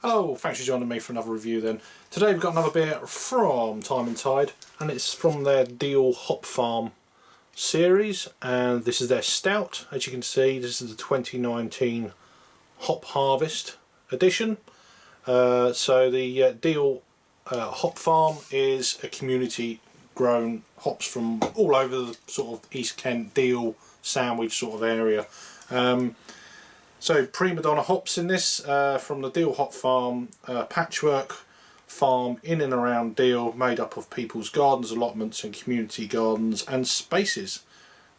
Hello, thanks for joining me for another review then. Today we've got another beer from Time and Tide, and it's from their Deal Hop Farm series, and this is their Stout. As you can see, this is the 2019 Hop Harvest edition. So the Deal Hop Farm is a community grown hops from all over the sort of East Kent, Deal, Sandwich sort of area. So Prima Donna hops in this from the Deal Hop Farm, patchwork farm in and around Deal, made up of people's gardens, allotments and community gardens and spaces.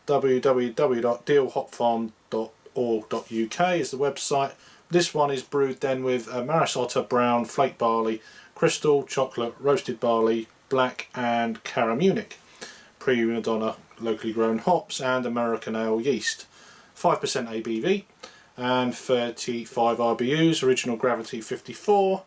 www.dealhopfarm.org.uk is the website. This one is brewed then with Maris Otter brown, flake barley, crystal, chocolate, roasted barley, black and Cara Munich, Prima Donna locally grown hops and American ale yeast. 5% ABV. And 35 IBUs, original gravity 54,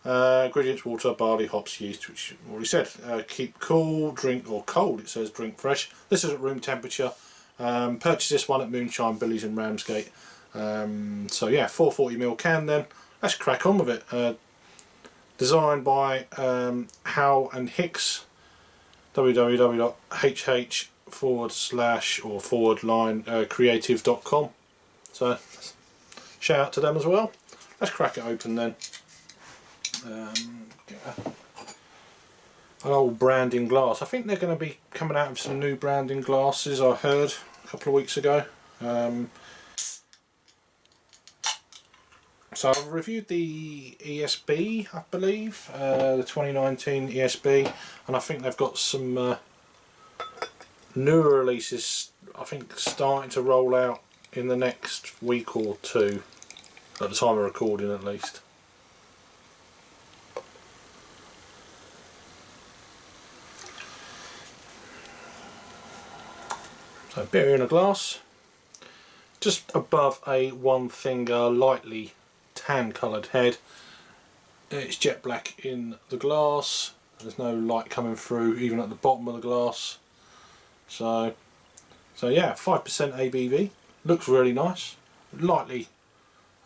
ingredients water, barley, hops, yeast, which I've already said. Keep cool, drink, or cold, it says drink fresh. This is at room temperature. Purchase this one at Moonshine Billy's in Ramsgate. So yeah, 440ml can then. Let's crack on with it. Designed by Howe and Hicks, www.hh/creative.com. So shout out to them as well. Let's crack it open then. Get an old branding glass. I think they're going to be coming out with some new branding glasses, I heard a couple of weeks ago. So I've reviewed the ESB, I believe, the 2019 ESB, and I think they've got some newer releases, I think, starting to roll out in the next week or two, at the time of recording at least. So beer in a glass, just above a one finger lightly tan coloured head. It's jet black in the glass, there's no light coming through even at the bottom of the glass. So yeah, 5% ABV. Looks really nice, lightly,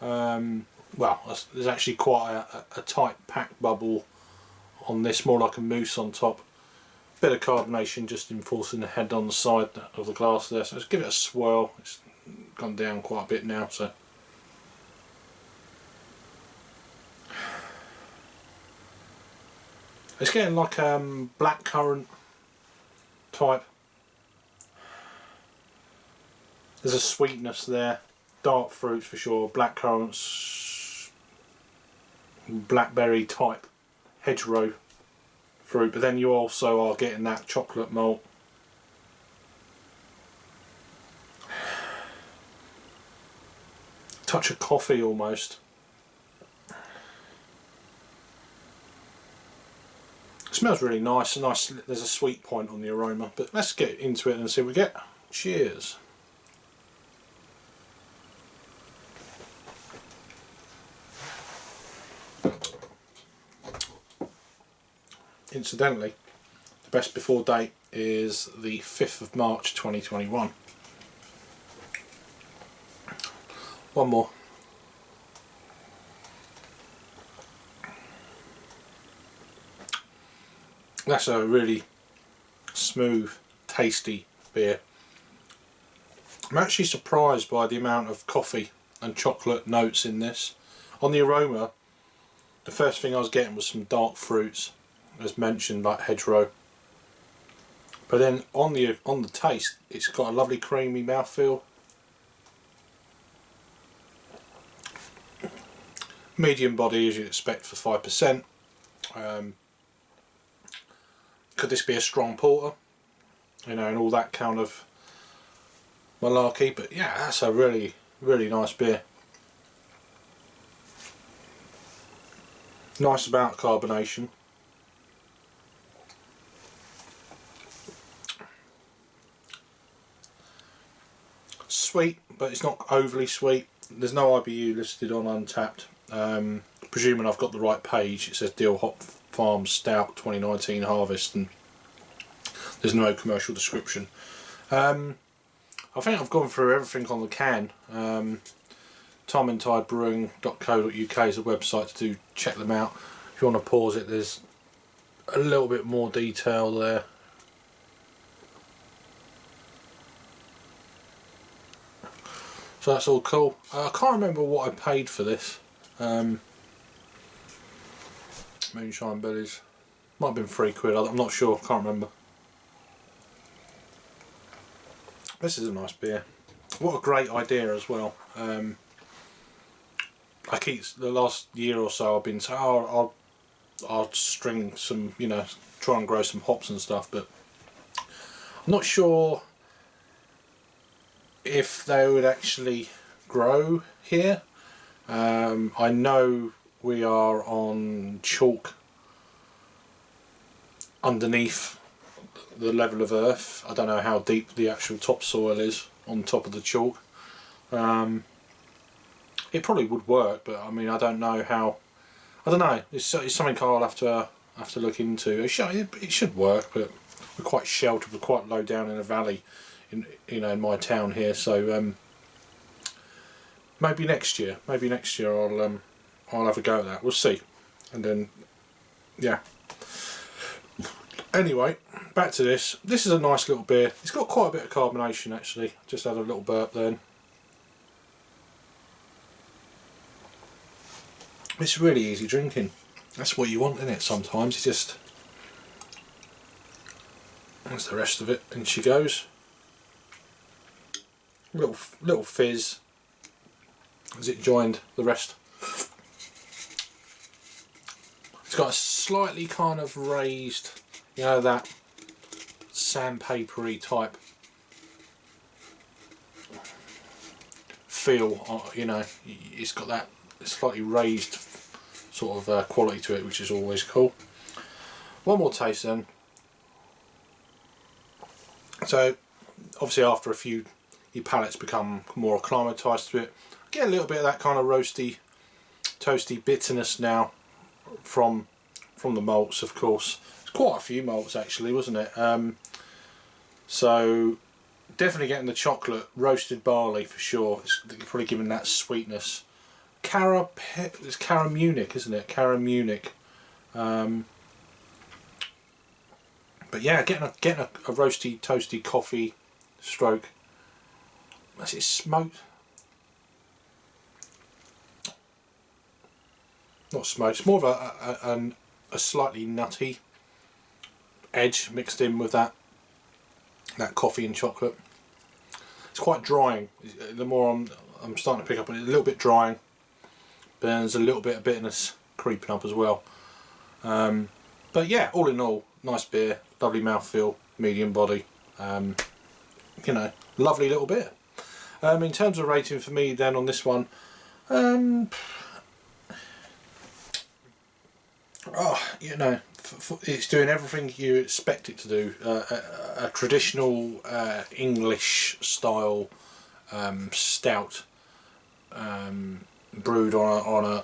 well, there's actually quite a tight pack bubble on this, more like a mousse on top. Bit of carbonation just enforcing the head on the side of the glass there, so let's give it a swirl. It's gone down quite a bit now, so it's getting like blackcurrant type. There's a sweetness there, dark fruits for sure, blackcurrants, blackberry type hedgerow fruit, but then you also are getting that chocolate malt. Touch of coffee almost. It smells really nice, there's a sweet point on the aroma, but let's get into it and see what we get. Cheers. Incidentally, the best before date is the 5th of March 2021. One more. That's a really smooth, tasty beer. I'm actually surprised by the amount of coffee and chocolate notes in this. On the aroma, the first thing I was getting was some dark fruits, as mentioned, like hedgerow, but then on the taste, it's got a lovely creamy mouthfeel. Medium body as you'd expect for 5%. Could this be a strong porter, you know, and all that kind of malarkey? But yeah, that's a really nice beer. Nice about carbonation. Sweet, but it's not overly sweet. There's no IBU listed on Untapped. Presuming I've got the right page, it says Deal Hop Farm Stout 2019 Harvest, and there's no commercial description. I think I've gone through everything on the can. timeandtidebrewing.co.uk is a website to check them out. If you want to pause it, there's a little bit more detail there. So that's all cool. I can't remember what I paid for this. Moonshine Bellies. Might have been £3. I'm not sure, can't remember. This is a nice beer. What a great idea as well. I keep, the last year or so I've been saying, oh, I'll string some, you know, try and grow some hops and stuff, but I'm not sure if they would actually grow here. I know we are on chalk underneath the level of earth. I don't know how deep the actual topsoil is on top of the chalk. It probably would work, but I mean, I don't know how. I don't know. It's something I'll have to look into. It should work, but we're quite sheltered. We're quite low down in a valley, in my town here. So maybe next year. I'll have a go at that. We'll see, and then yeah. Anyway, back to this. This is a nice little beer. It's got quite a bit of carbonation actually. Just had a little burp then. It's really easy drinking. That's what you want, isn't it? Sometimes you just. That's the rest of it, and she goes. Little fizz as it joined the rest. It's got a slightly kind of raised, you know, that sandpapery type feel. You know, it's got that slightly raised sort of quality to it, which is always cool. One more taste then. So obviously after a few, your palates become more acclimatised to it. Get a little bit of that kind of roasty, toasty bitterness now from the malts, of course. It's quite a few malts actually, wasn't it? So definitely getting the chocolate, roasted barley for sure. It's probably giving that sweetness. It's Cara Munich, isn't it? Cara Munich. But yeah, getting a roasty, toasty coffee stroke. Is it smoked? Not smoked. It's more of a slightly nutty edge mixed in with that coffee and chocolate. It's quite drying. The more I'm starting to pick up on it, a little bit drying. But there's a little bit of bitterness creeping up as well. But yeah, all in all, nice beer, lovely mouthfeel, medium body. You know, lovely little beer. In terms of rating for me then on this one, you know, it's doing everything you expect it to do. A traditional English style stout. Brewed on a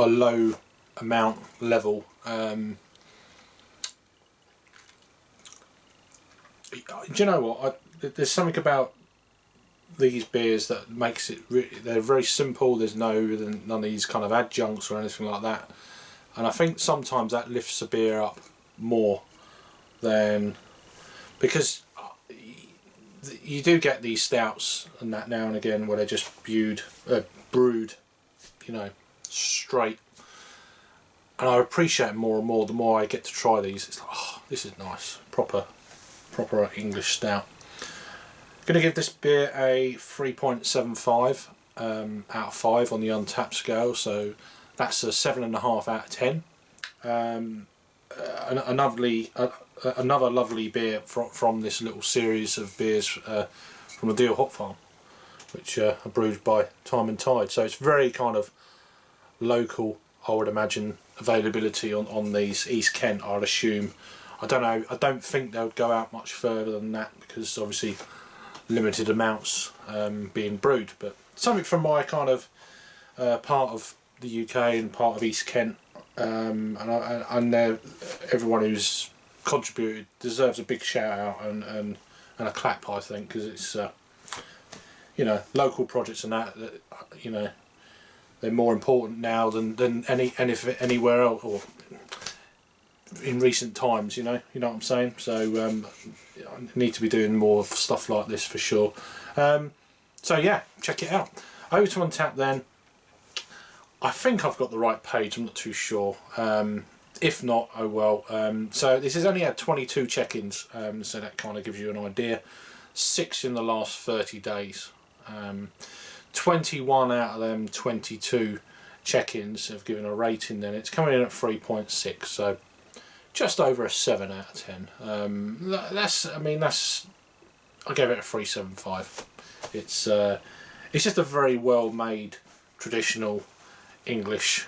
low amount level. Do you know what? There's something about these beers that makes it. They're very simple. There's none of these kind of adjuncts or anything like that. And I think sometimes that lifts a beer up more than, because you do get these stouts and that now and again where they're just brewed, you know, straight, and I appreciate more and more the more I get to try these. It's like, oh, this is nice, proper English stout. I'm going to give this beer a 3.75 out of 5 on the Untapped scale, so that's a 7.5 out of 10. Another lovely beer from this little series of beers from the Deal Hop Farm, which are brewed by Time and Tide. So it's very kind of local, I would imagine, availability on these. East Kent, I'd assume. I don't know, I don't think they would go out much further than that because obviously limited amounts being brewed, but something from my kind of part of the UK and part of East Kent, and everyone who's contributed deserves a big shout out and a clap, I think, because it's you know, local projects and that, you know, they're more important now than anywhere else, or in recent times, you know what I'm saying. So I need to be doing more stuff like this for sure. So yeah, check it out. Over to Untap then. I think I've got the right page, I'm not too sure. If not, oh well. So this has only had 22 check-ins, so that kind of gives you an idea. 6 in the last 30 days. 21 out of them 22 check-ins have given a rating, then it's coming in at 3.6, so just over a 7 out of 10. I gave it a 3.75. It's just a very well made traditional English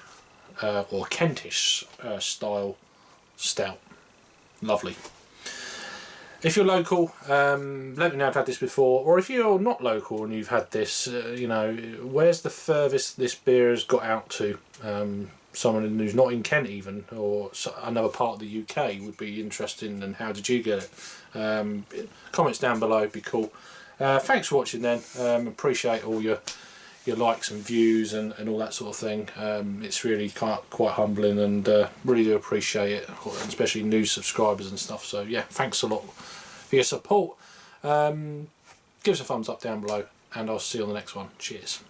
or Kentish style stout. Lovely. If you're local, let me know if I've had this before, or if you're not local and you've had this, you know, where's the furthest this beer has got out to? Someone who's not in Kent even, or another part of the UK would be interesting, and how did you get it? Comments down below would be cool. Thanks for watching then. Appreciate all your likes and views and all that sort of thing. It's really quite humbling, and really do appreciate it, especially new subscribers and stuff. So yeah, thanks a lot for your support. Give us a thumbs up down below, and I'll see you on the next one. Cheers.